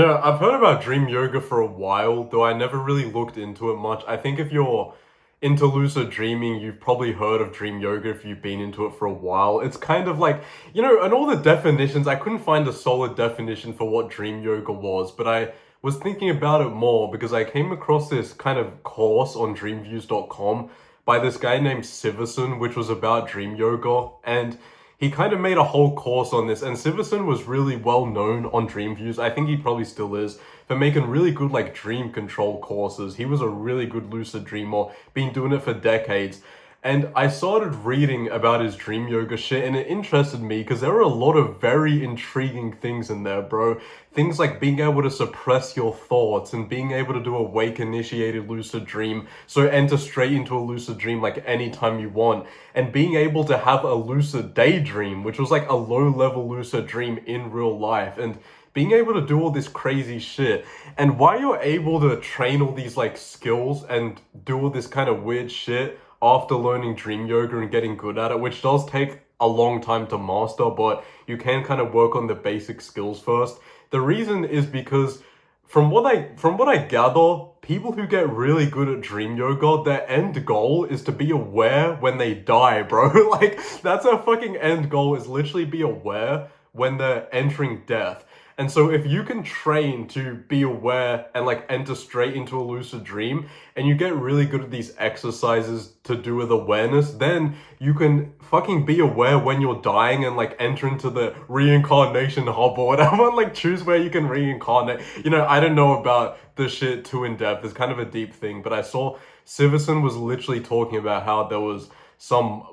I've heard about dream yoga for a while, though I never really looked into it much. I think if you're into lucid dreaming, you've probably heard of dream yoga if you've been into it for a while. It's kind of like, and all the definitions, I couldn't find a solid definition for what dream yoga was, but I was thinking about it more because I came across this kind of course on dreamviews.com by this guy named Siverson, which was about dream yoga. And he kind of made a whole course on this, and Siverson was really well known on Dreamviews. I think he probably still is for making really good like dream control courses. He was a really good lucid dreamer, been doing it for decades. And I started reading about his dream yoga shit, and it interested me because there were a lot of very intriguing things in there, bro. Things like being able to suppress your thoughts and being able to do a wake initiated lucid dream, so enter straight into a lucid dream like anytime you want, and being able to have a lucid daydream, which was like a low level lucid dream in real life, and being able to do all this crazy shit. And why you're able to train all these like skills and do all this kind of weird shit after learning dream yoga and getting good at it, which does take a long time to master, but you can kind of work on the basic skills first. The reason is because from what I gather, people who get really good at dream yoga, their end goal is to be aware when they die, bro. Like that's their fucking end goal, is literally be aware when they're entering death. And so if you can train to be aware and like enter straight into a lucid dream, and you get really good at these exercises to do with awareness, then you can fucking be aware when you're dying and like enter into the reincarnation hub or whatever, and like choose where you can reincarnate. I don't know about this shit too in depth. It's kind of a deep thing, but I saw Siverson was literally talking about how there was some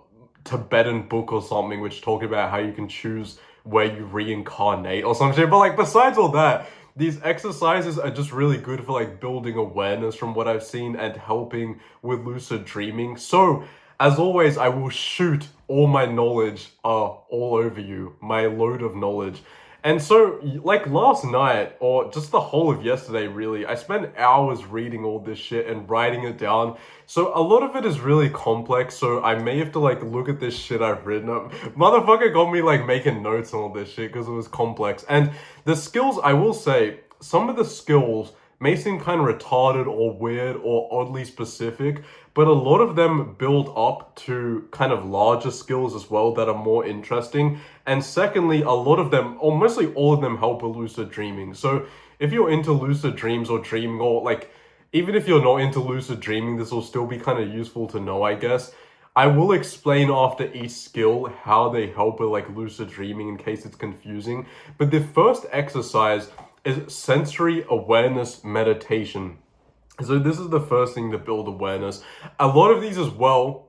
Tibetan book or something which talked about how you can choose where you reincarnate or some shit. But like besides all that, these exercises are just really good for like building awareness from what I've seen and helping with lucid dreaming. So as always, I will shoot all my knowledge all over you, my load of knowledge. And so, like last night, or just the whole of yesterday, really, I spent hours reading all this shit and writing it down. So a lot of it is really complex, so I may have to like look at this shit I've written up. Motherfucker got me like making notes on all this shit because it was complex. And the skills, I will say, some of the skills may seem kind of retarded or weird or oddly specific, but a lot of them build up to kind of larger skills as well that are more interesting. And secondly, a lot of them, or mostly all of them, help with lucid dreaming. So if you're into lucid dreams or dreaming, or like, even if you're not into lucid dreaming, this will still be kind of useful to know, I guess. I will explain after each skill how they help with like lucid dreaming in case it's confusing. But the first exercise is sensory awareness meditation. So this is the first thing to build awareness. A lot of these as well,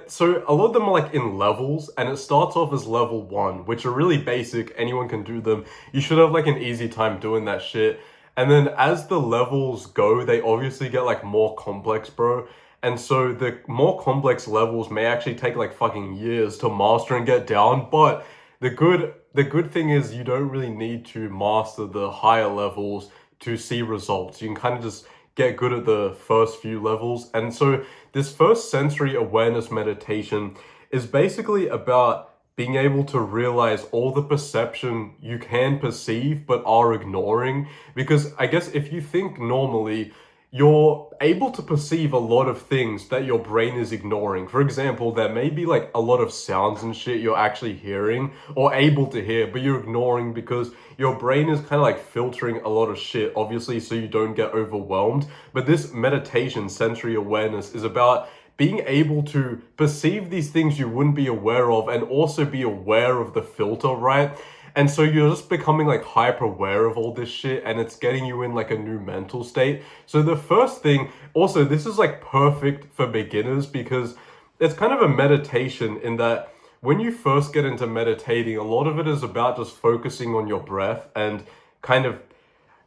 so a lot of them are like in levels, and it starts off as level 1, which are really basic, anyone can do them. You should have like an easy time doing that shit. And then as the levels go, they obviously get like more complex, bro. And so the more complex levels may actually take like fucking years to master and get down, but the good thing is you don't really need to master the higher levels to see results. You can kind of just get good at the first few levels. And so this first sensory awareness meditation is basically about being able to realize all the perception you can perceive but are ignoring. Because I guess if you think normally, you're able to perceive a lot of things that your brain is ignoring. For example, there may be like a lot of sounds and shit you're actually hearing or able to hear, but you're ignoring because your brain is kind of like filtering a lot of shit, obviously, so you don't get overwhelmed. But this meditation, sensory awareness, is about being able to perceive these things you wouldn't be aware of and also be aware of the filter, right? And so you're just becoming like hyper aware of all this shit, and it's getting you in like a new mental state. So the first thing, also, this is like perfect for beginners because it's kind of a meditation in that when you first get into meditating, a lot of it is about just focusing on your breath and kind of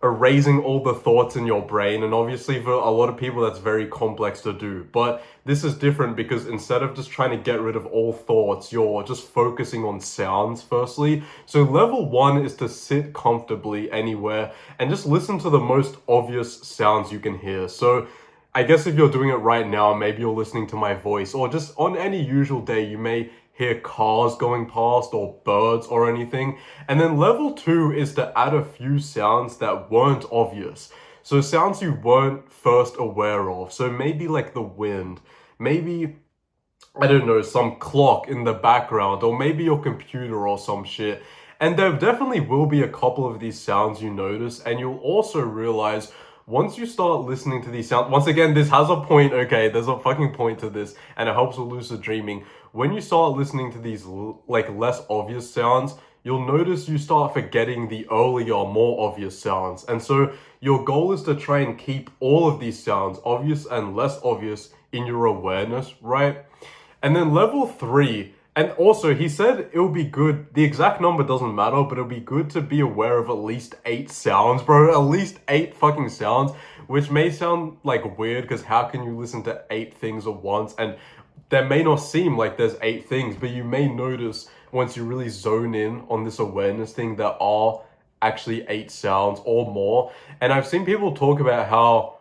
erasing all the thoughts in your brain. And obviously for a lot of people that's very complex to do, but this is different because instead of just trying to get rid of all thoughts, you're just focusing on sounds firstly. So level 1 is to sit comfortably anywhere and just listen to the most obvious sounds you can hear. So I guess if you're doing it right now, maybe you're listening to my voice, or just on any usual day, you may hear cars going past or birds or anything. And then level 2 is to add a few sounds that weren't obvious. So sounds you weren't first aware of. So maybe like the wind, maybe I don't know, some clock in the background, or maybe your computer or some shit. And there definitely will be a couple of these sounds you notice, and you'll also realize once you start listening to these sounds, once again, this has a point, okay? There's a fucking point to this, and it helps with lucid dreaming. When you start listening to these like less obvious sounds, you'll notice you start forgetting the earlier, more obvious sounds. And so your goal is to try and keep all of these sounds, obvious and less obvious, in your awareness, right? And then level 3, and also he said it would be good, the exact number doesn't matter, but it'll be good to be aware of at least 8 sounds, bro. At least 8 fucking sounds, which may sound like weird because how can you listen to 8 things at once? And there may not seem like there's 8 things, but you may notice once you really zone in on this awareness thing, there are actually 8 sounds or more. And I've seen people talk about how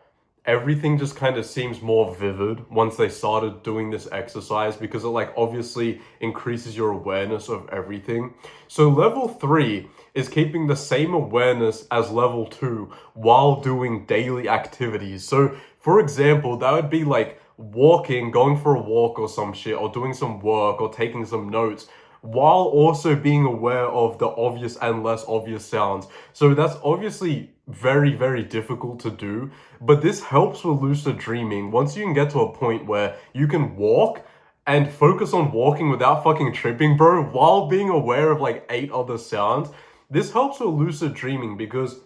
everything just kind of seems more vivid once they started doing this exercise because it like obviously increases your awareness of everything. So level 3 is keeping the same awareness as level 2 while doing daily activities. So for example, that would be like walking, going for a walk or some shit, or doing some work or taking some notes, while also being aware of the obvious and less obvious sounds. So that's obviously very, very difficult to do, but this helps with lucid dreaming. Once you can get to a point where you can walk and focus on walking without fucking tripping, bro, while being aware of like 8 other sounds, this helps with lucid dreaming because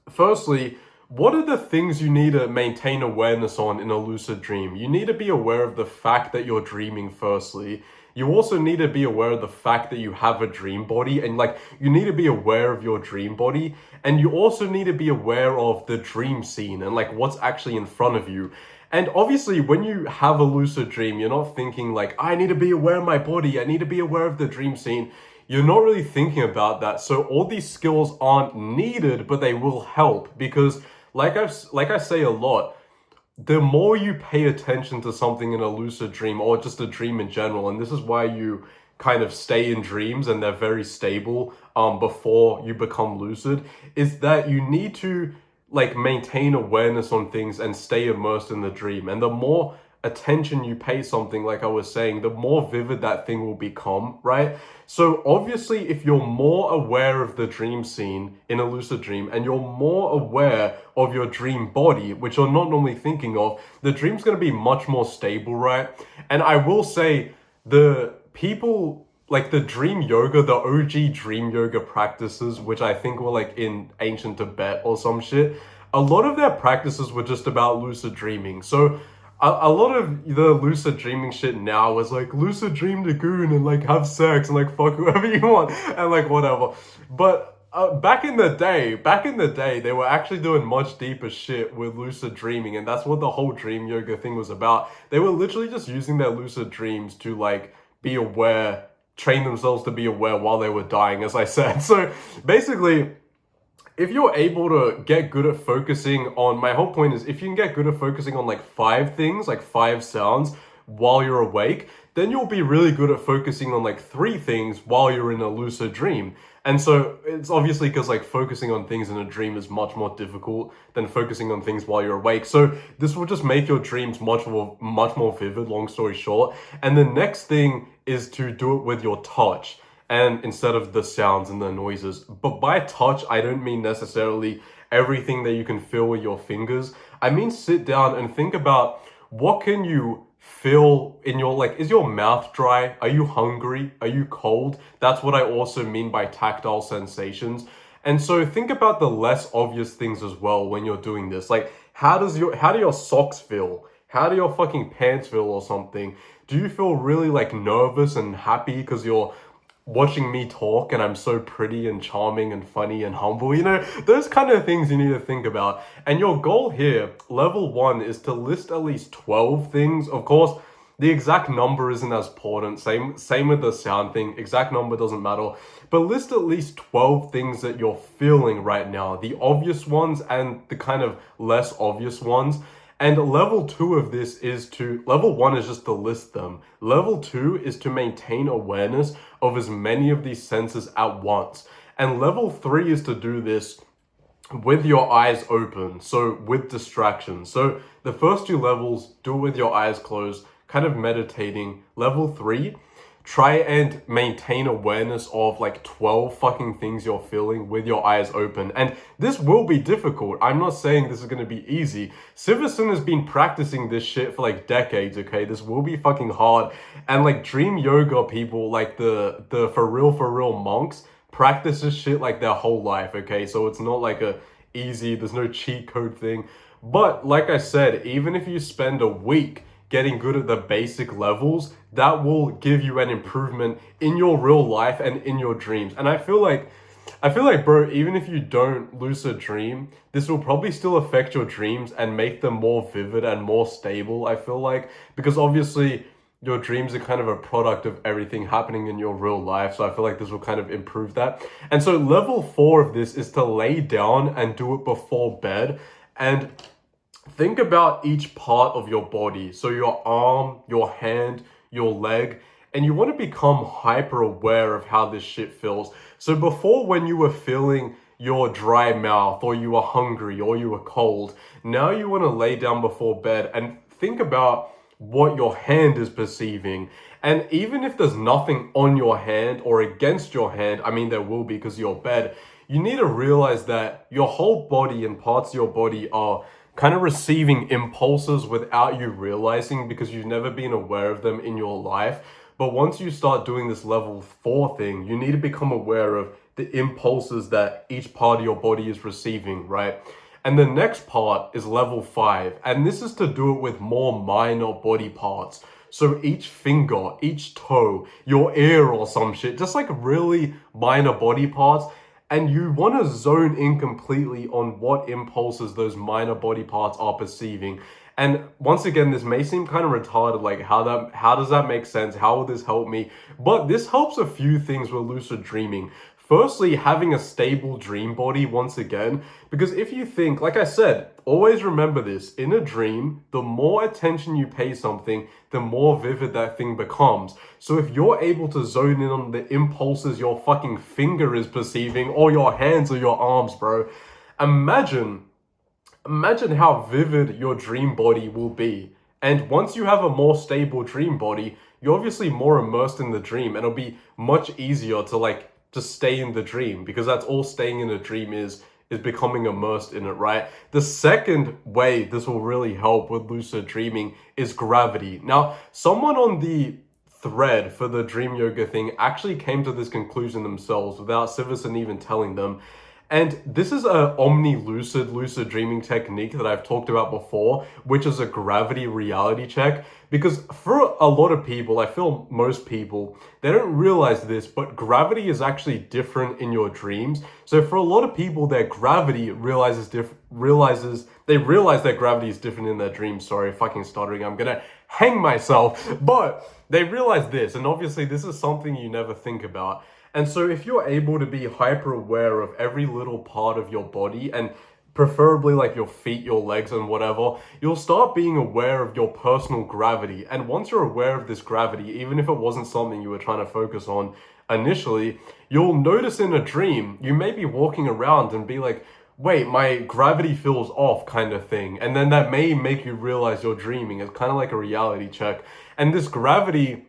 firstly, what are the things you need to maintain awareness on in a lucid dream? You need to be aware of the fact that you're dreaming, firstly. You also need to be aware of the fact that you have a dream body, and like you need to be aware of your dream body, and you also need to be aware of the dream scene and like what's actually in front of you. And obviously, when you have a lucid dream, you're not thinking like, I need to be aware of my body, I need to be aware of the dream scene. You're not really thinking about that. So all these skills aren't needed, but they will help because like I say a lot, the more you pay attention to something in a lucid dream or just a dream in general, and this is why you kind of stay in dreams and they're very stable before you become lucid, is that you need to like maintain awareness on things and stay immersed in the dream. And the more attention you pay something, like I was saying, the more vivid that thing will become, right? So obviously, if you're more aware of the dream scene in a lucid dream and you're more aware of your dream body, which you're not normally thinking of, the dream's going to be much more stable, right? And I will say the people like the dream yoga, the OG dream yoga practices, which I think were like in ancient Tibet or some shit, a lot of their practices were just about lucid dreaming. So a lot of the lucid dreaming shit now is like lucid dream the goon and like have sex and like fuck whoever you want and like whatever. But back in the day, they were actually doing much deeper shit with lucid dreaming, and that's what the whole dream yoga thing was about. They were literally just using their lucid dreams to like be aware, train themselves to be aware while they were dying, as I said. So basically, if you're able to get good at focusing on, my whole point is if you can get good at focusing on like 5 things, like 5 sounds while you're awake, then you'll be really good at focusing on like 3 things while you're in a lucid dream. And so it's obviously because like focusing on things in a dream is much more difficult than focusing on things while you're awake. So this will just make your dreams much more vivid, long story short. And the next thing is to do it with your touch, and instead of the sounds and the noises. But by touch, I don't mean necessarily everything that you can feel with your fingers. I mean sit down and think about what can you feel in your, like, is your mouth dry? Are you hungry? Are you cold? That's what I also mean by tactile sensations. And so think about the less obvious things as well when you're doing this. Like, how do your socks feel? How do your fucking pants feel or something? Do you feel really like nervous and happy because you're watching me talk and I'm so pretty and charming and funny and humble? You know, those kind of things you need to think about. And your goal here, level 1, is to list at least 12 things. Of course, the exact number isn't as important. Same with the sound thing. Exact number doesn't matter. But list at least 12 things that you're feeling right now. The obvious ones and the kind of less obvious ones. And level 2 of this is level 1 is just to list them. Level 2 is to maintain awareness of as many of these senses at once. And level 3 is to do this with your eyes open, so with distractions. So the first two levels, do it with your eyes closed, kind of meditating. Level 3, try and maintain awareness of like 12 fucking things you're feeling with your eyes open. And this will be difficult. I'm not saying this is going to be easy. Siverson has been practicing this shit for like decades, okay? This will be fucking hard. And like dream yoga people, like the for real monks, practice this shit like their whole life, okay? So it's not like there's no cheat code thing. But like I said, even if you spend a week getting good at the basic levels, that will give you an improvement in your real life and in your dreams. And I feel like, bro, even if you don't lucid dream, this will probably still affect your dreams and make them more vivid and more stable, I feel like. Because obviously, your dreams are kind of a product of everything happening in your real life. So I feel like this will kind of improve that. And so level 4 of this is to lay down and do it before bed. And think about each part of your body. So your arm, your hand, your leg, and you want to become hyper aware of how this shit feels. So before, when you were feeling your dry mouth, or you were hungry, or you were cold, now you want to lay down before bed and think about what your hand is perceiving. And even if there's nothing on your hand or against your hand, I mean, there will be because you're bed, you need to realize that your whole body and parts of your body are kind of receiving impulses without you realizing, because you've never been aware of them in your life. But once you start doing this level 4 thing, you need to become aware of the impulses that each part of your body is receiving, right? And the next part is level 5, and this is to do it with more minor body parts. So each finger, each toe, your ear or some shit, just like really minor body parts. And you want to zone in completely on what impulses those minor body parts are perceiving. And once again, this may seem kind of retarded, like how does that make sense? How will this help me? But this helps a few things with lucid dreaming. Firstly, having a stable dream body once again, because if you think, like I said, always remember this, in a dream, the more attention you pay something, the more vivid that thing becomes. So if you're able to zone in on the impulses your fucking finger is perceiving, or your hands or your arms, bro, imagine how vivid your dream body will be. And once you have a more stable dream body, you're obviously more immersed in the dream, and it'll be much easier to just stay in the dream, because that's all staying in a dream is becoming immersed in it, right? The second way this will really help with lucid dreaming is gravity. Now, someone on the thread for the dream yoga thing actually came to this conclusion themselves without Siverson even telling them. And this is a lucid dreaming technique that I've talked about before, which is a gravity reality check. Because for a lot of people, I feel most people, they don't realize this, but gravity is actually different in your dreams. So for a lot of people, their gravity they realize their gravity is different in their dreams. Sorry, fucking stuttering. I'm gonna hang myself. But they realize this, and obviously this is something you never think about. And so if you're able to be hyper aware of every little part of your body, and preferably like your feet, your legs, and whatever, you'll start being aware of your personal gravity. And once you're aware of this gravity, even if it wasn't something you were trying to focus on initially, you'll notice in a dream, you may be walking around and be like, wait, my gravity feels off, kind of thing. And then that may make you realize you're dreaming. It's kind of like a reality check. And this gravity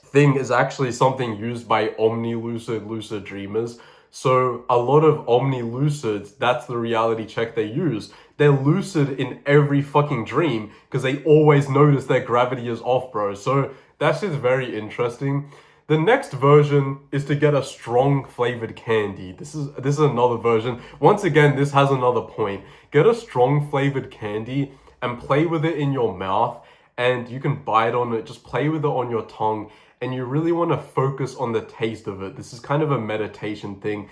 thing is actually something used by lucid dreamers. So a lot of lucids, that's the reality check they use. They're lucid in every fucking dream because they always notice their gravity is off, bro. So that's just very interesting. The next version is to get a strong flavored candy. This is another version. Once again, this has another point. Get a strong flavored candy and play with it in your mouth, and you can bite on it, just play with it on your tongue. And you really want to focus on the taste of it. This is kind of a meditation thing,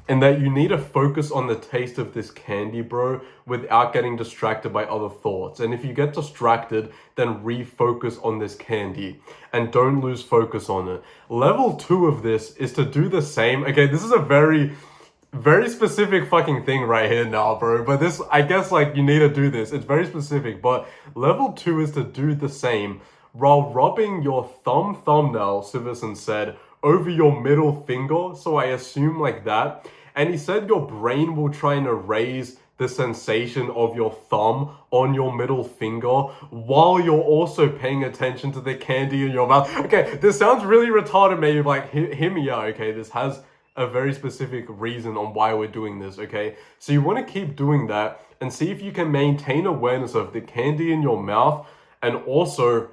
and that you need to focus on the taste of this candy, bro, without getting distracted by other thoughts. And if you get distracted, then refocus on this candy and don't lose focus on it. Level 2 of this is to do the same. Okay, this is a very very specific fucking thing right here now, bro. But this, I guess, like, you need to do this. It's very specific. But level 2 is to do the same while rubbing your thumbnail, Siverson said, over your middle finger. So I assume like that. And he said your brain will try and erase the sensation of your thumb on your middle finger while you're also paying attention to the candy in your mouth. Okay, this sounds really retarded, maybe, like, hear me out, okay? This has a very specific reason on why we're doing this, okay? So you want to keep doing that and see if you can maintain awareness of the candy in your mouth and also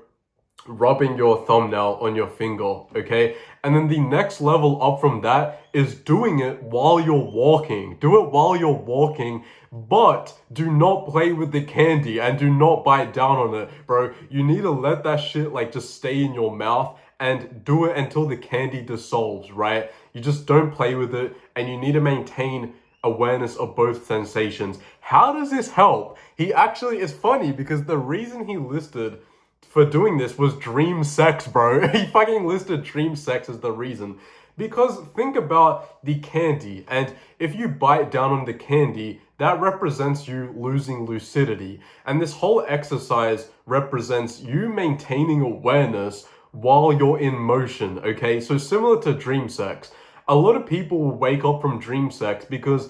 rubbing your thumbnail on your finger, okay? And then the next level up from that is doing it while you're walking. Do it while you're walking, but do not play with the candy and do not bite down on it, bro. You need to let that shit like just stay in your mouth and do it until the candy dissolves, right? You just don't play with it, and you need to maintain awareness of both sensations. How does this help? He actually is funny because the reason he listed for doing this was dream sex, bro. He fucking listed dream sex as the reason. Because think about the candy, and if you bite down on the candy, that represents you losing lucidity. And this whole exercise represents you maintaining awareness while you're in motion, okay? So similar to dream sex. A lot of people will wake up from dream sex because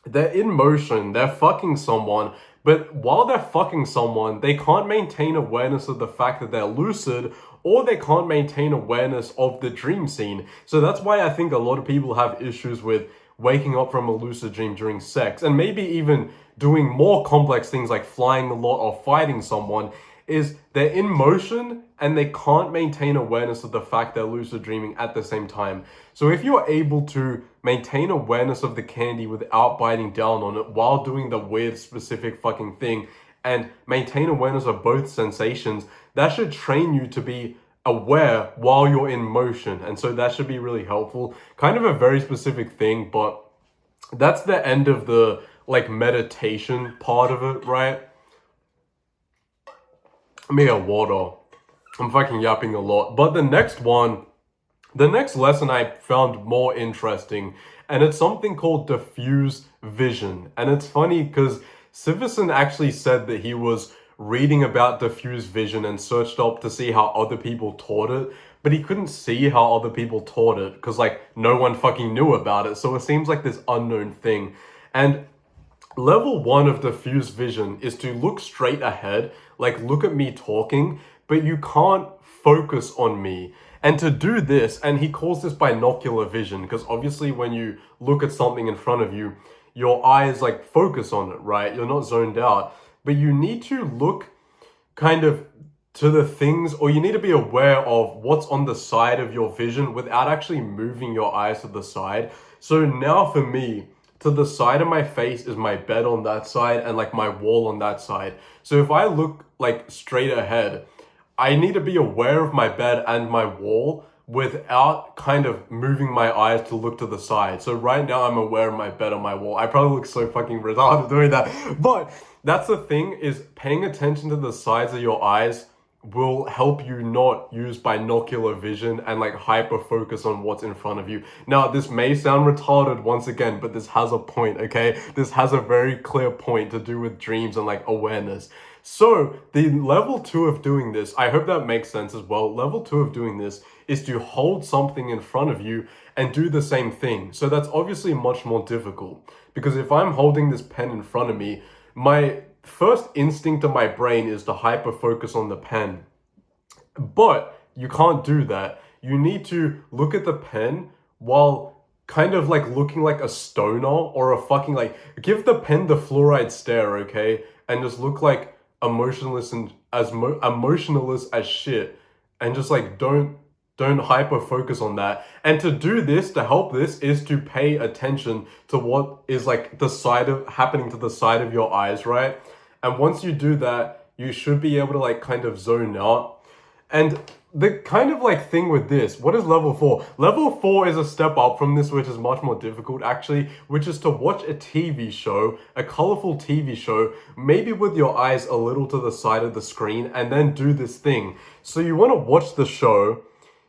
they're in motion, they're fucking someone, but while they're fucking someone, they can't maintain awareness of the fact that they're lucid, or they can't maintain awareness of the dream scene. So that's why I think a lot of people have issues with waking up from a lucid dream during sex, and maybe even doing more complex things like flying a lot or fighting someone, is they're in motion and they can't maintain awareness of the fact they're lucid dreaming at the same time. So if you're able to maintain awareness of the candy without biting down on it while doing the weird specific fucking thing and maintain awareness of both sensations, that should train you to be aware while you're in motion. And so that should be really helpful. Kind of a very specific thing, but that's the end of the like meditation part of it, right? Let me get water. I'm fucking yapping a lot. But the next lesson I found more interesting, and it's something called diffuse vision. And it's funny because Siverson actually said that he was reading about diffuse vision and searched up to see how other people taught it, but he couldn't see how other people taught it because like no one fucking knew about it. So it seems like this unknown thing. And level 1 of diffuse vision is to look straight ahead, like look at me talking, but you can't focus on me. And to do this, and he calls this binocular vision, because obviously when you look at something in front of you, your eyes like focus on it, right? You're not zoned out, but you need to look kind of to the things, or you need to be aware of what's on the side of your vision without actually moving your eyes to the side. So now for me, to the side of my face is my bed on that side and like my wall on that side. So if I look like straight ahead, I need to be aware of my bed and my wall without kind of moving my eyes to look to the side. So right now I'm aware of my bed and my wall. I probably look so fucking retarded doing that. But that's the thing, is paying attention to the sides of your eyes will help you not use binocular vision and like hyper focus on what's in front of you. Now, this may sound retarded once again, but this has a point, okay? This has a very clear point to do with dreams and like awareness. So the level 2 of doing this, I hope that makes sense as well. Level 2 of doing this is to hold something in front of you and do the same thing. So that's obviously much more difficult, because if I'm holding this pen in front of me, my first instinct of my brain is to hyper focus on the pen. But you can't do that. You need to look at the pen while kind of like looking like a stoner or a fucking like, give the pen the fluoride stare, okay? And just look like emotionless and emotionless as shit, and just like don't hyper focus on that. And to do this, to help this, is to pay attention to what is like the side of happening to the side of your eyes, right? And once you do that, you should be able to like kind of zone out. And the kind of like thing with this, what is level 4? Level 4 is a step up from this, which is much more difficult actually, which is to watch a TV show, a colorful TV show, maybe with your eyes a little to the side of the screen, and then do this thing. So you want to watch the show,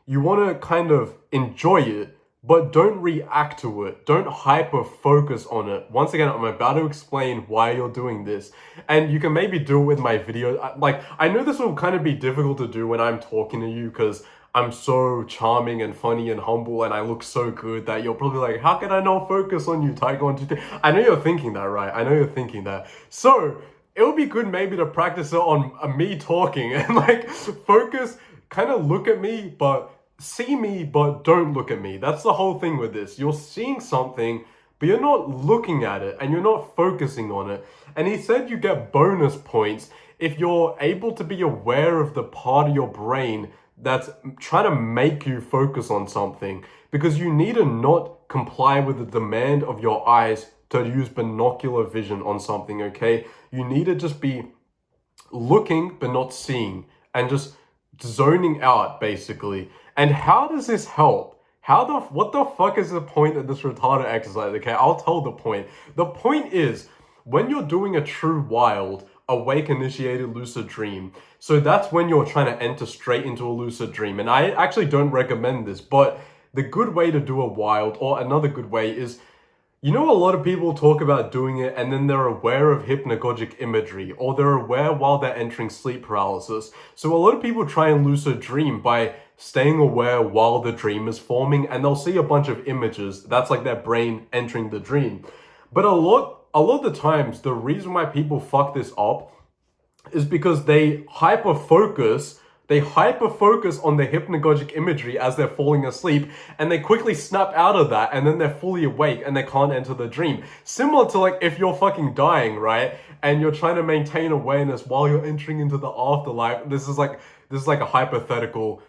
you want to kind of enjoy it, but don't react to it. Don't hyper focus on it. Once again, I'm about to explain why you're doing this. And you can maybe do it with my video. Like, I know this will kind of be difficult to do when I'm talking to you because I'm so charming and funny and humble and I look so good that you're probably like, how can I not focus on you, Tiger 123? I know you're thinking that, right? I know you're thinking that. So, it would be good maybe to practice it on me talking and like focus, kind of look at me, but see me, but don't look at me. That's the whole thing with this. You're seeing something, but you're not looking at it and you're not focusing on it. And he said you get bonus points if you're able to be aware of the part of your brain that's trying to make you focus on something, because you need to not comply with the demand of your eyes to use binocular vision on something, okay? You need to just be looking but not seeing and just zoning out, basically. And how does this help? What the fuck is the point of this retarded exercise? Okay, I'll tell the point. The point is, when you're doing a true wild, awake initiated lucid dream, so that's when you're trying to enter straight into a lucid dream. And I actually don't recommend this, but the good way to do a wild, or another good way is, you know, a lot of people talk about doing it and then they're aware of hypnagogic imagery, or they're aware while they're entering sleep paralysis. So a lot of people try and lucid dream by staying aware while the dream is forming, and they'll see a bunch of images. That's like their brain entering the dream. But a lot of the times, the reason why people fuck this up is because they hyper focus on the hypnagogic imagery as they're falling asleep, and they quickly snap out of that, and then they're fully awake and they can't enter the dream. Similar to like if you're fucking dying, right? And you're trying to maintain awareness while you're entering into the afterlife. This is like a hypothetical.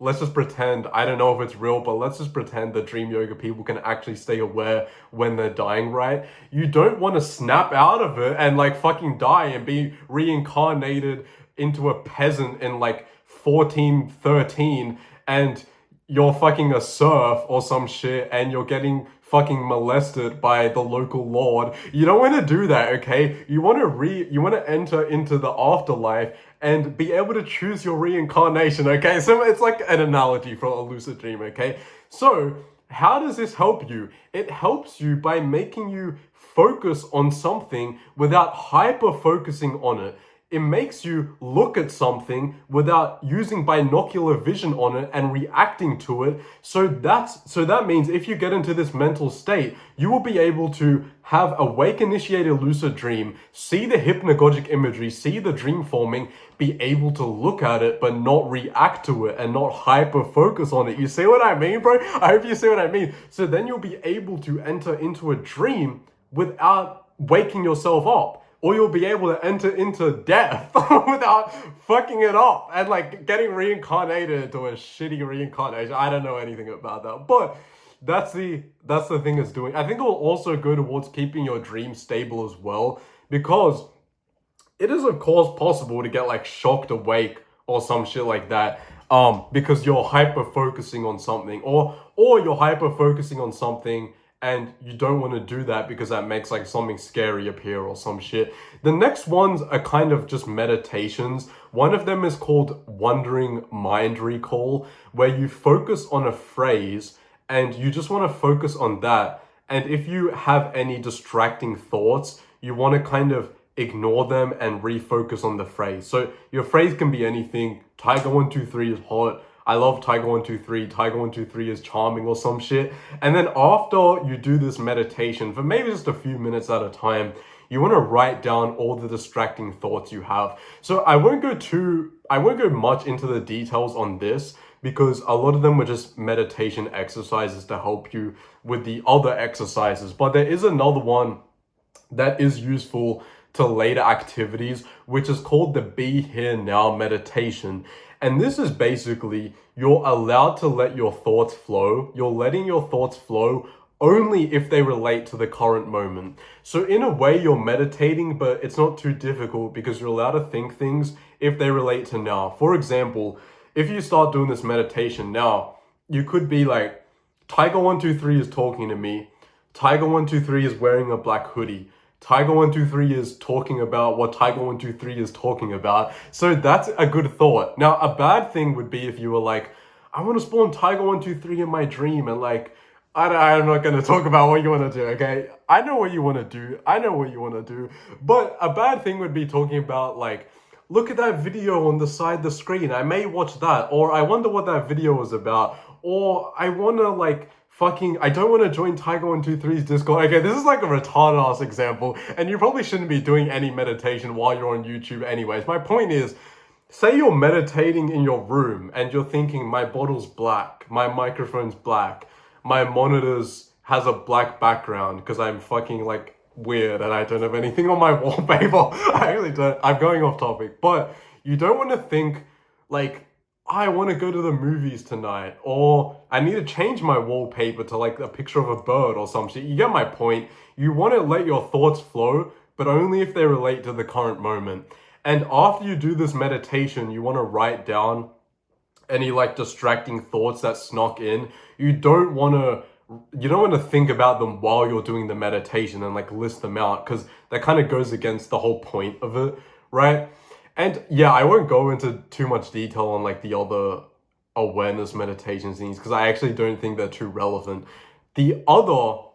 Let's just pretend, I don't know if it's real, but let's just pretend that dream yoga people can actually stay aware when they're dying, right? You don't want to snap out of it and like fucking die and be reincarnated into a peasant in like 1413 and you're fucking a serf or some shit and you're getting fucking molested by the local lord. You don't want to do that, okay? You want to enter into the afterlife and be able to choose your reincarnation, okay? So it's like an analogy for a lucid dream, okay? So how does this help you? It helps you by making you focus on something without hyper focusing on it. It makes you look at something without using binocular vision on it and reacting to it. So that means if you get into this mental state, you will be able to have awake initiated lucid dream, see the hypnagogic imagery, see the dream forming, be able to look at it but not react to it and not hyper focus on it. You see what I mean, bro? I hope you see what I mean. So then you'll be able to enter into a dream without waking yourself up. Or you'll be able to enter into death without fucking it up and like getting reincarnated into a shitty reincarnation. I don't know anything about that, but that's the thing it's doing. I think it will also go towards keeping your dream stable as well, because it is of course possible to get like shocked awake or some shit like that, because you're hyper focusing on something, or you're hyper focusing on something and you don't want to do that because that makes like something scary appear or some shit. The next ones are kind of just meditations. One of them is called wandering mind recall, where you focus on a phrase and you just want to focus on that. And if you have any distracting thoughts, you want to kind of ignore them and refocus on the phrase. So your phrase can be anything. Tiger 123 is hot. I love Tiger 123. Tiger 123 is charming or some shit. And then after you do this meditation for maybe just a few minutes at a time, you want to write down all the distracting thoughts you have. So I won't go much into the details on this because a lot of them were just meditation exercises to help you with the other exercises. But there is another one that is useful to later activities, which is called the Be Here Now meditation. And this is basically, you're allowed to let your thoughts flow. You're letting your thoughts flow only if they relate to the current moment. So in a way, you're meditating, but it's not too difficult because you're allowed to think things if they relate to now. For example, if you start doing this meditation now, you could be like, Tiger 123 is talking to me. Tiger 123 is wearing a black hoodie. Tiger 123 is talking about what Tiger 123 is talking about. So that's a good thought. Now, a bad thing would be if you were like, I want to spawn Tiger 123 in my dream, and like, I'm not gonna talk about what you want to do, okay? I know what you want to do. I know what you want to do. But a bad thing would be talking about like, look at that video on the side of the screen. I may watch that, or I wonder what that video was about, or I wanna like fucking, I don't want to join Tiger123's Discord. Okay, this is like a retarded ass example, and you probably shouldn't be doing any meditation while you're on YouTube anyways. My point is, say you're meditating in your room and you're thinking, my bottle's black, my microphone's black, my monitors has a black background because I'm fucking like weird and I don't have anything on my wallpaper. I really don't. I'm going off topic, but you don't want to think like, I want to go to the movies tonight, or I need to change my wallpaper to like a picture of a bird or some shit. You get my point. You want to let your thoughts flow, but only if they relate to the current moment. And after you do this meditation, you want to write down any like distracting thoughts that snuck in. You don't want to think about them while you're doing the meditation and like list them out, because that kind of goes against the whole point of it, right? And yeah, I won't go into too much detail on like the other awareness meditation things, because I actually don't think they're too relevant.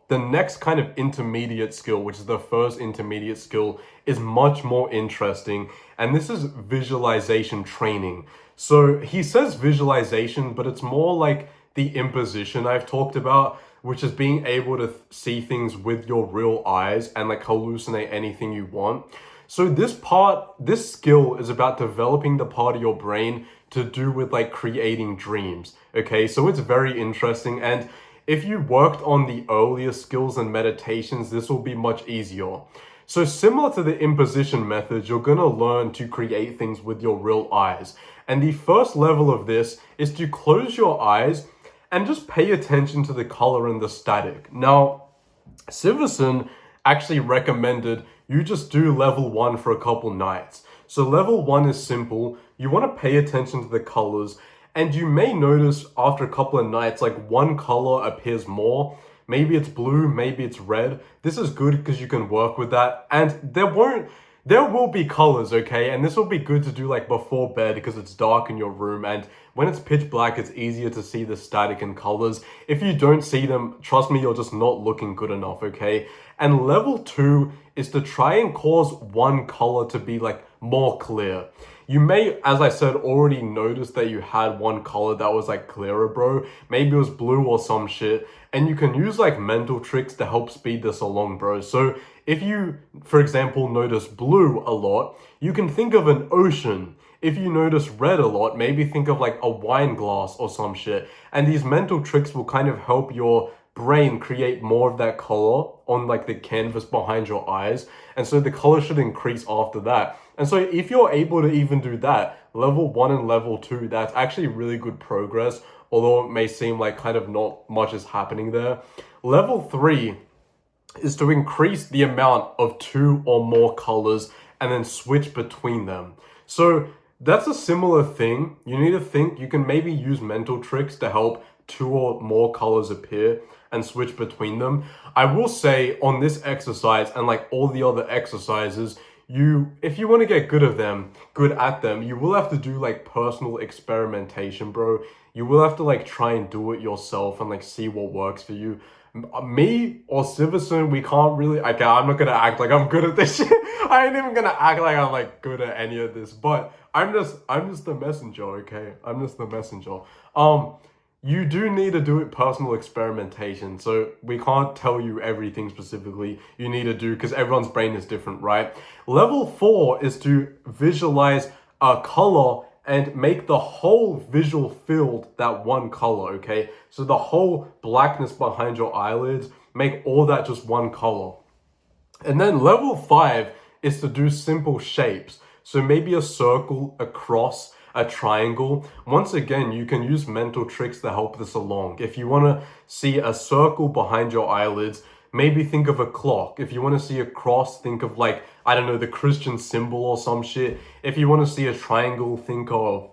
The next kind of intermediate skill, which is the first intermediate skill, is much more interesting. And this is visualization training. So he says visualization, but it's more like the imposition I've talked about, which is being able to see things with your real eyes and like hallucinate anything you want. So this skill is about developing the part of your brain to do with like creating dreams. Okay, so it's very interesting. And if you worked on the earlier skills and meditations, this will be much easier. So similar to the imposition method, you're going to learn to create things with your real eyes. And the first level of this is to close your eyes and just pay attention to the color and the static. Now, Siverson actually recommended you just do level 1 for a couple nights. So level 1 is simple. You want to pay attention to the colors, and you may notice after a couple of nights, like one color appears more. Maybe it's blue, maybe it's red. This is good because you can work with that. And there will be colors, okay? And this will be good to do like before bed because it's dark in your room. And when it's pitch black, it's easier to see the static and colors. If you don't see them, trust me, you're just not looking good enough, okay? And level 2 is to try and cause one color to be like more clear. You may, as I said, already notice that you had one color that was like clearer, bro. Maybe it was blue or some shit. And you can use like mental tricks to help speed this along, bro. So if you, for example, notice blue a lot, you can think of an ocean. If you notice red a lot, maybe think of like a wine glass or some shit. And these mental tricks will kind of help your brain create more of that color on like the canvas behind your eyes. And so the color should increase after that. And so if you're able to even do that, level 1 and level 2, that's actually really good progress, although it may seem like kind of not much is happening there. Level 3 is to increase the amount of 2 or more colors and then switch between them. So that's a similar thing. You need to think, you can maybe use mental tricks to help 2 or more colors appear and switch between them. I will say on this exercise and like all the other exercises, if you want to get good at them, you will have to do like personal experimentation, bro. You will have to like try and do it yourself and like see what works for you. Me or Siverson, we can't really, okay, I'm not gonna act like I'm good at this shit. I ain't even gonna act like I'm like good at any of this, but I'm just the messenger, okay? I'm just the messenger. You do need to do it personal experimentation. So we can't tell you everything specifically you need to do because everyone's brain is different, right? Level 4 is to visualize a color and make the whole visual field that one color, okay? So the whole blackness behind your eyelids, make all that just one color. And then level 5 is to do simple shapes. So maybe a circle, a cross, a triangle. Once again, you can use mental tricks to help this along. If you want to see a circle behind your eyelids, maybe think of a clock. If you want to see a cross, think of like, I don't know, the Christian symbol or some shit. If you want to see a triangle, think of,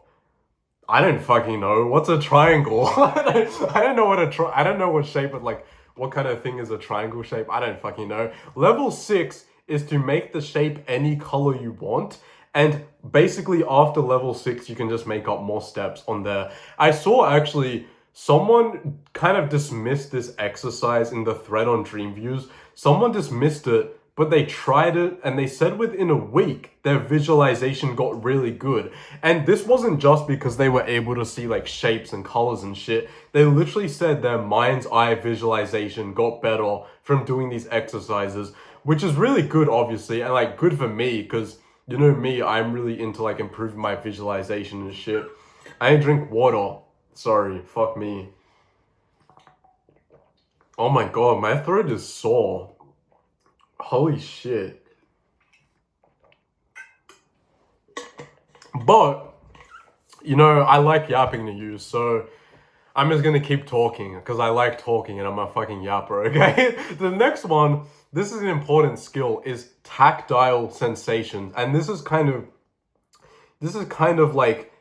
I don't fucking know. What's a triangle? I don't know I don't know what shape it, like, what kind of thing is a triangle shape? I don't fucking know. Level 6 is to make the shape any color you want. And basically after level 6, you can just make up more steps on there. I saw actually someone kind of dismissed this exercise in the thread on Dreamviews. Someone dismissed it, but they tried it and they said within a week their visualization got really good. And this wasn't just because they were able to see like shapes and colors and shit. They literally said their mind's eye visualization got better from doing these exercises, which is really good, obviously, and like good for me because you know me, I'm really into like improving my visualization and shit. I didn't drink water. Sorry, fuck me. Oh my god, my throat is sore. Holy shit. But, you know, I like yapping to you, so I'm just gonna keep talking because I like talking and I'm a fucking yapper, okay? The next one, this is an important skill, is tactile sensations. And this is kind of like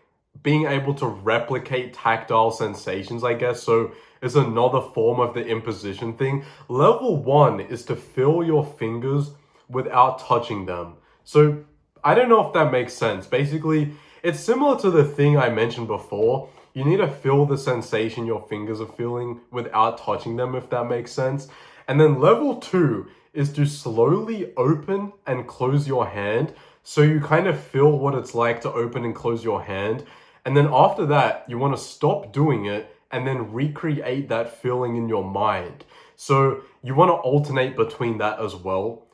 being able to replicate tactile sensations, I guess. So it's another form of the imposition thing. Level 1 is to feel your fingers without touching them. So I don't know if that makes sense. Basically, it's similar to the thing I mentioned before. You need to feel the sensation your fingers are feeling without touching them, if that makes sense. And then level 2 is to slowly open and close your hand. So you kind of feel what it's like to open and close your hand. And then after that, you want to stop doing it and then recreate that feeling in your mind. So you want to alternate between that as well.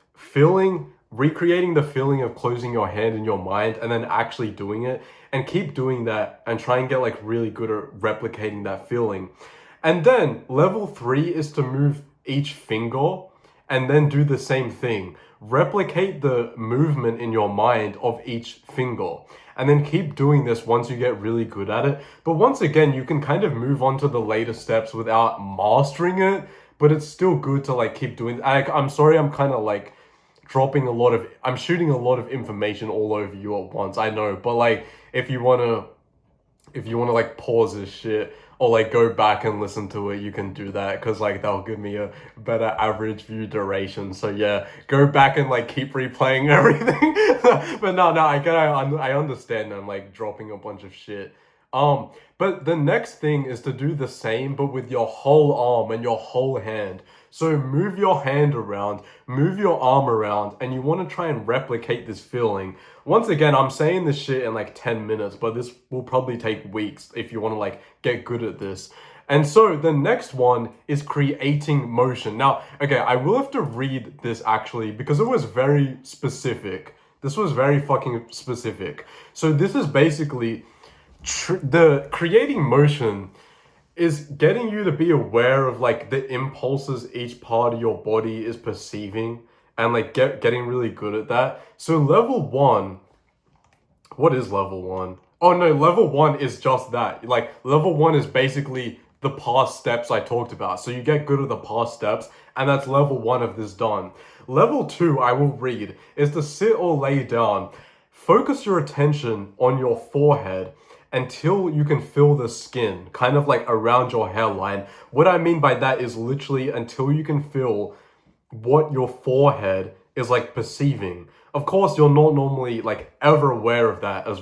Recreating the feeling of closing your hand in your mind and then actually doing it, and keep doing that and try and get like really good at replicating that feeling. And then level 3 is to move each finger and then do the same thing. Replicate the movement in your mind of each finger. And then keep doing this once you get really good at it. But once again, you can kind of move on to the later steps without mastering it, but it's still good to like keep doing. I'm sorry, I'm kind of like I'm shooting a lot of information all over you at once, I know, but like if you want to like pause this shit or like go back and listen to it, you can do that because like that'll give me a better average view duration. So yeah, go back and like keep replaying everything. But no, I understand I'm like dropping a bunch of shit. But the next thing is to do the same but with your whole arm and your whole hand. So move your hand around, move your arm around, and you want to try and replicate this feeling. Once again, I'm saying this shit in like 10 minutes, but this will probably take weeks if you want to like get good at this. And so the next one is creating motion. Now, okay, I will have to read this actually because it was very specific. This was very fucking specific. So this is basically the creating motion is getting you to be aware of like the impulses each part of your body is perceiving and like getting really good at that. So level 1, what is level 1? Oh no, level 1 is just that. Like level 1 is basically the past steps I talked about. So you get good at the past steps and that's level 1 of this done. Level 2, I will read, is to sit or lay down. Focus your attention on your forehead until you can feel the skin, kind of like around your hairline. What I mean by that is literally until you can feel what your forehead is like perceiving. Of course, you're not normally like ever aware of that as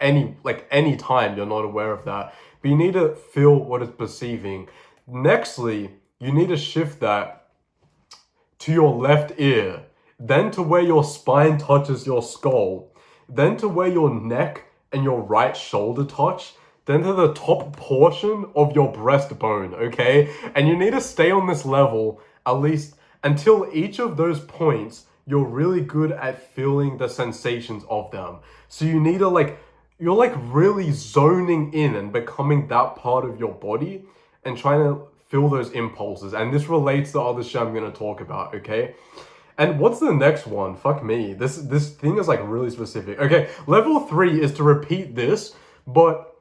any time you're not aware of that. But you need to feel what it's perceiving. Nextly, you need to shift that to your left ear, then to where your spine touches your skull, then to where your neck and your right shoulder touch, then to the top portion of your breastbone, okay? And you need to stay on this level at least until each of those points you're really good at feeling the sensations of them. So you need to you're like really zoning in and becoming that part of your body and trying to feel those impulses. And this relates to other shit I'm gonna talk about, okay? And what's the next one? Fuck me. This thing is like really specific. Okay, level 3 is to repeat this, but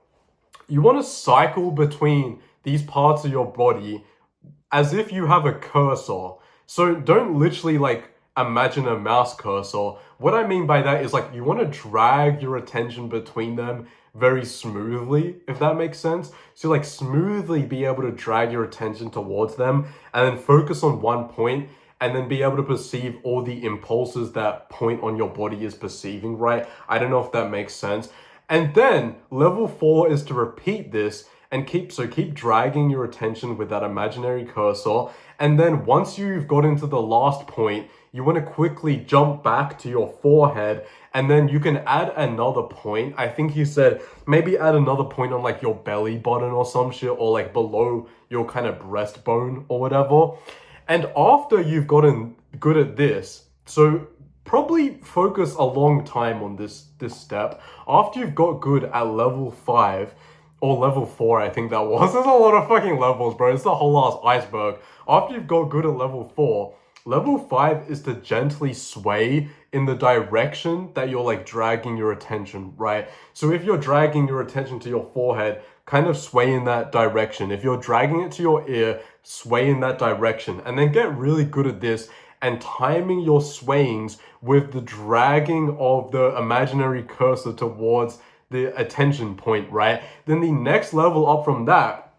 you want to cycle between these parts of your body as if you have a cursor. So don't literally like imagine a mouse cursor. What I mean by that is like you want to drag your attention between them very smoothly, if that makes sense. So like smoothly be able to drag your attention towards them and then focus on one point and then be able to perceive all the impulses that point on your body is perceiving, right? I don't know if that makes sense. And then level 4 is to repeat this and keep dragging your attention with that imaginary cursor. And then once you've got into the last point, you want to quickly jump back to your forehead, and then you can add another point. I think he said maybe add another point on like your belly button or some shit, or like below your kind of breastbone or whatever. And after you've gotten good at this, so probably focus a long time on this step. After you've got good at level 5 or level 4, I think that was. There's a lot of fucking levels, bro. It's the whole ass iceberg. After you've got good at level 4, level 5 is to gently sway in the direction that you're like dragging your attention, right? So if you're dragging your attention to your forehead, kind of sway in that direction. If you're dragging it to your ear, sway in that direction. And then get really good at this and timing your swayings with the dragging of the imaginary cursor towards the attention point, right? Then the next level up from that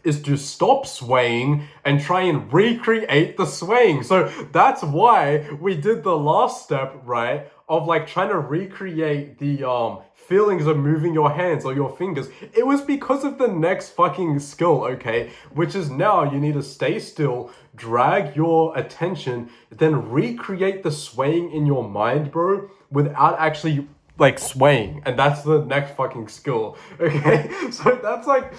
is to stop swaying and try and recreate the swaying. So that's why we did the last step, right? Of like trying to recreate the feelings of moving your hands or your fingers. It was because of the next fucking skill, okay? Which is now you need to stay still, drag your attention, then recreate the swaying in your mind, bro, without actually like swaying. And that's the next fucking skill, okay? So that's like,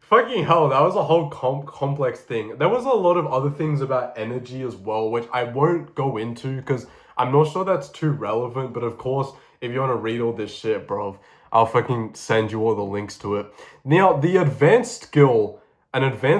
fucking hell, that was a whole complex thing. There was a lot of other things about energy as well, which I won't go into because I'm not sure that's too relevant. But of course, if you want to read all this shit, bro, I'll fucking send you all the links to it. Now, an advanced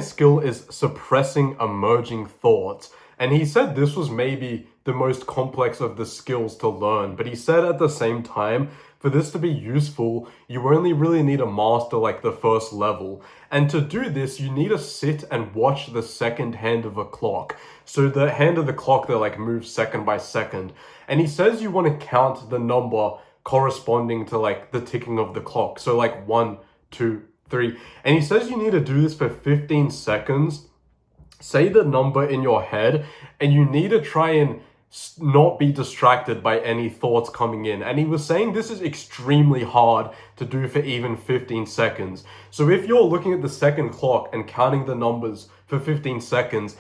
skill is suppressing emerging thoughts. And he said this was maybe the most complex of the skills to learn. But he said at the same time, for this to be useful, you only really need to master like the first level. And to do this, you need to sit and watch the second hand of a clock. So the hand of the clock that like moves second by second. And he says you want to count the number corresponding to like the ticking of the clock. So like 1, 2, 3. And he says you need to do this for 15 seconds. Say the number in your head, and you need to try and not be distracted by any thoughts coming in. And he was saying this is extremely hard to do for even 15 seconds. So if you're looking at the second clock and counting the numbers for 15 seconds,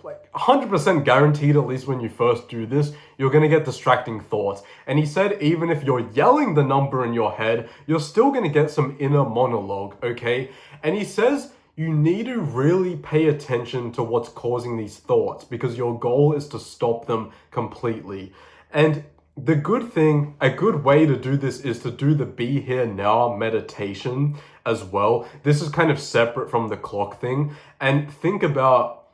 like 100% guaranteed, at least when you first do this, you're going to get distracting thoughts. And he said even if you're yelling the number in your head, you're still going to get some inner monologue, okay? And he says you need to really pay attention to what's causing these thoughts because your goal is to stop them completely. And the good thing, a good way to do this is to do the be here now meditation as well. This is kind of separate from the clock thing. And think about,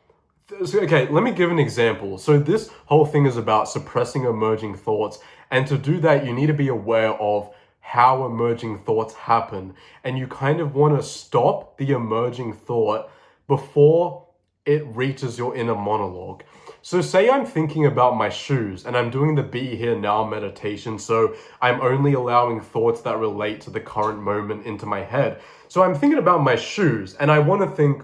okay, let me give an example. So this whole thing is about suppressing emerging thoughts. And to do that, you need to be aware of how emerging thoughts happen. And you kind of want to stop the emerging thought before it reaches your inner monologue. So say I'm thinking about my shoes and I'm doing the be here now meditation. So I'm only allowing thoughts that relate to the current moment into my head. So I'm thinking about my shoes and I want to think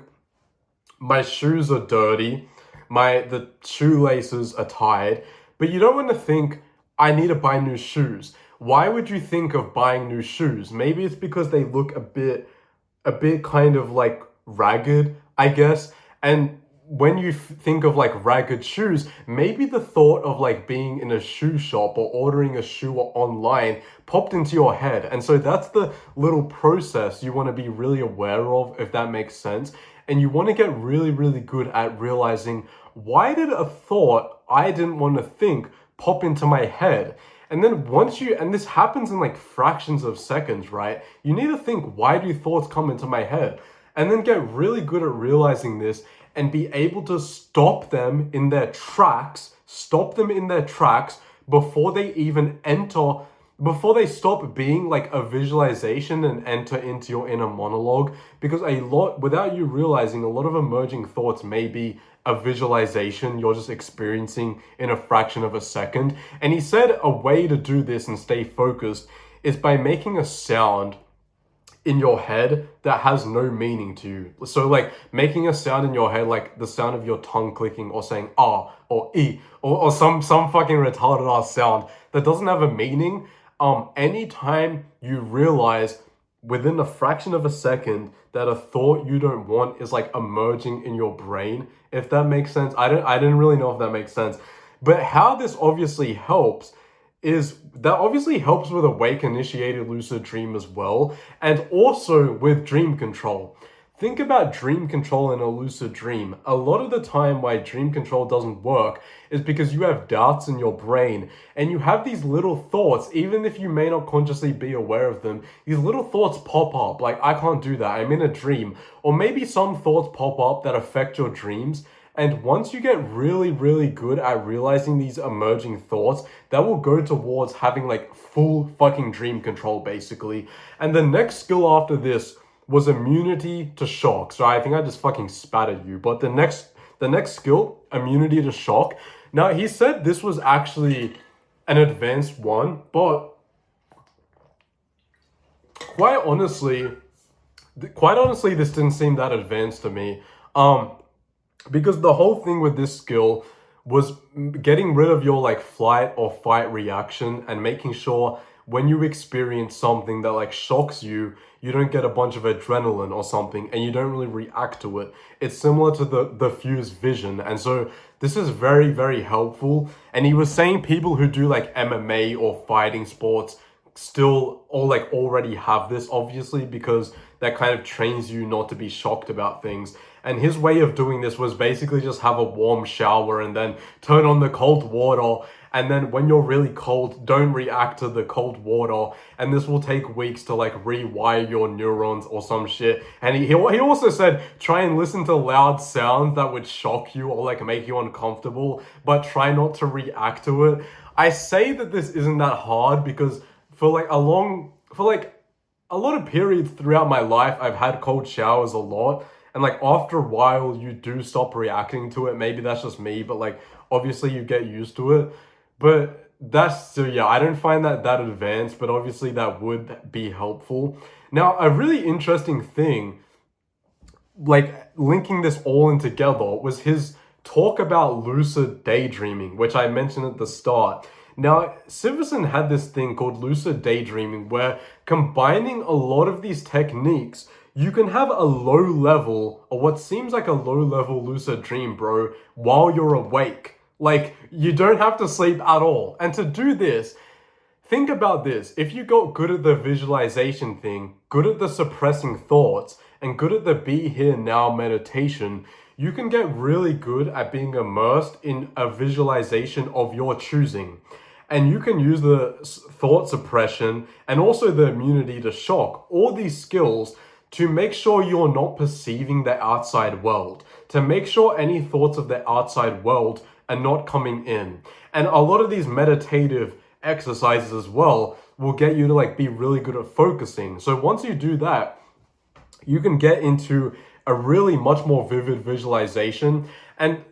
my shoes are dirty, the shoelaces are tied, but you don't want to think I need to buy new shoes. Why would you think of buying new shoes? Maybe it's because they look a bit kind of like ragged, I guess. And when you think of like ragged shoes, maybe the thought of like being in a shoe shop or ordering a shoe online popped into your head. And so that's the little process you want to be really aware of, if that makes sense. And you want to get really, really good at realizing, why did a thought I didn't want to think pop into my head? And then and this happens in like fractions of seconds, right? You need to think, why do thoughts come into my head? And then get really good at realizing this and be able to stop them in their tracks before they stop being like a visualization and enter into your inner monologue. Because without you realizing, a lot of emerging thoughts may be a visualization you're just experiencing in a fraction of a second. And he said a way to do this and stay focused is by making a sound in your head that has no meaning to you. So like making a sound in your head, like the sound of your tongue clicking or saying ah or e or some fucking retarded ass sound that doesn't have a meaning. Anytime you realize within a fraction of a second that a thought you don't want is like emerging in your brain, if that makes sense. I didn't really know if that makes sense. But how this obviously helps is that obviously helps with awake initiated lucid dream as well, and also with dream control. Think about dream control in a lucid dream. A lot of the time why dream control doesn't work is because you have doubts in your brain and you have these little thoughts, even if you may not consciously be aware of them, these little thoughts pop up like, I can't do that, I'm in a dream. Or maybe some thoughts pop up that affect your dreams. And once you get really, really good at realizing these emerging thoughts, that will go towards having like full fucking dream control basically. And the next skill after this was immunity to shock. So I think I just fucking spat at you. But the next skill, immunity to shock. Now he said this was actually an advanced one, but quite honestly, this didn't seem that advanced to me. Because the whole thing with this skill was getting rid of your like flight or fight reaction and making sure when you experience something that like shocks you, you don't get a bunch of adrenaline or something and you don't really react to it. It's similar to the diffuse vision. And so this is very, very helpful. And he was saying people who do like MMA or fighting sports still or like already have this, obviously, because that kind of trains you not to be shocked about things. And his way of doing this was basically just have a warm shower and then turn on the cold water. And then when you're really cold, don't react to the cold water. And this will take weeks to like rewire your neurons or some shit. And he also said, try and listen to loud sounds that would shock you or like make you uncomfortable, but try not to react to it. I say that this isn't that hard because for a lot of periods throughout my life, I've had cold showers a lot. And like after a while, you do stop reacting to it. Maybe that's just me, but like obviously you get used to it. But I don't find that advanced, but obviously that would be helpful. Now, a really interesting thing, like linking this all in together, was his talk about lucid daydreaming, which I mentioned at the start. Now, Siverson had this thing called lucid daydreaming where combining a lot of these techniques, you can have a low level, or what seems like a low level lucid dream, bro, while you're awake. Like, you don't have to sleep at all. And to do this, think about this. If you got good at the visualization thing, good at the suppressing thoughts, and good at the be here now meditation, you can get really good at being immersed in a visualization of your choosing. And you can use the thought suppression and also the immunity to shock, all these skills, to make sure you're not perceiving the outside world, to make sure any thoughts of the outside world are not coming in. And a lot of these meditative exercises as well will get you to like be really good at focusing. So once you do that, you can get into a really much more vivid visualization. And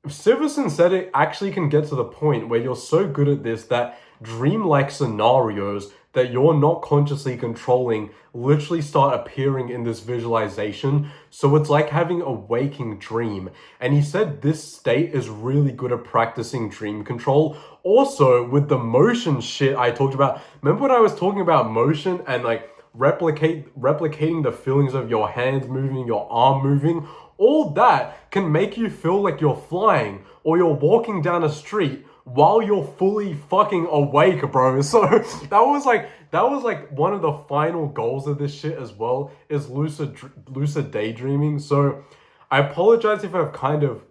Siverson said it actually can get to the point where you're so good at this that dreamlike scenarios that you're not consciously controlling literally start appearing in this visualization. So it's like having a waking dream. And he said this state is really good at practicing dream control. Also, with the motion shit I talked about, remember when I was talking about motion and like replicating the feelings of your hands moving, your arm moving? All that can make you feel like you're flying or you're walking down a street while you're fully fucking awake, bro. So that was like one of the final goals of this shit as well, is lucid daydreaming. So I apologize if I've kind of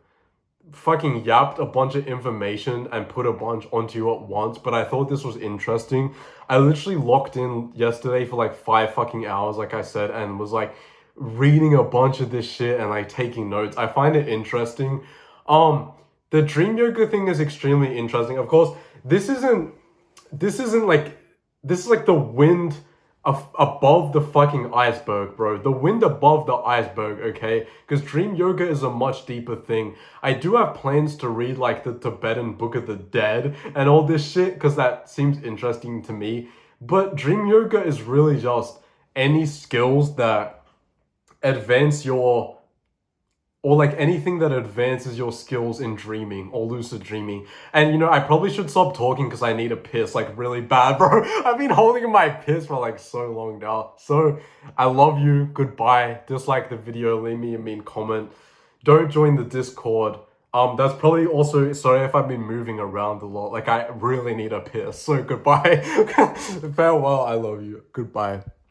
fucking yapped a bunch of information and put a bunch onto you at once, but I thought this was interesting. I literally locked in yesterday for like 5 fucking hours, like I said, and was like reading a bunch of this shit and like taking notes. I find it interesting. The dream yoga thing is extremely interesting. Of course, this is like the wind above the fucking iceberg, bro. The wind above the iceberg, okay? Because dream yoga is a much deeper thing. I do have plans to read like the Tibetan Book of the Dead and all this shit, because that seems interesting to me. But dream yoga is really just any skills that advance your, or like anything that advances your skills in dreaming or lucid dreaming. And I probably should stop talking because I need a piss like really bad, bro. I've been holding my piss for like so long now. So I love you. Goodbye. Dislike the video, leave me a mean comment. Don't join the Discord. That's probably also, sorry if I've been moving around a lot. Like I really need a piss. So goodbye. Farewell. I love you. Goodbye.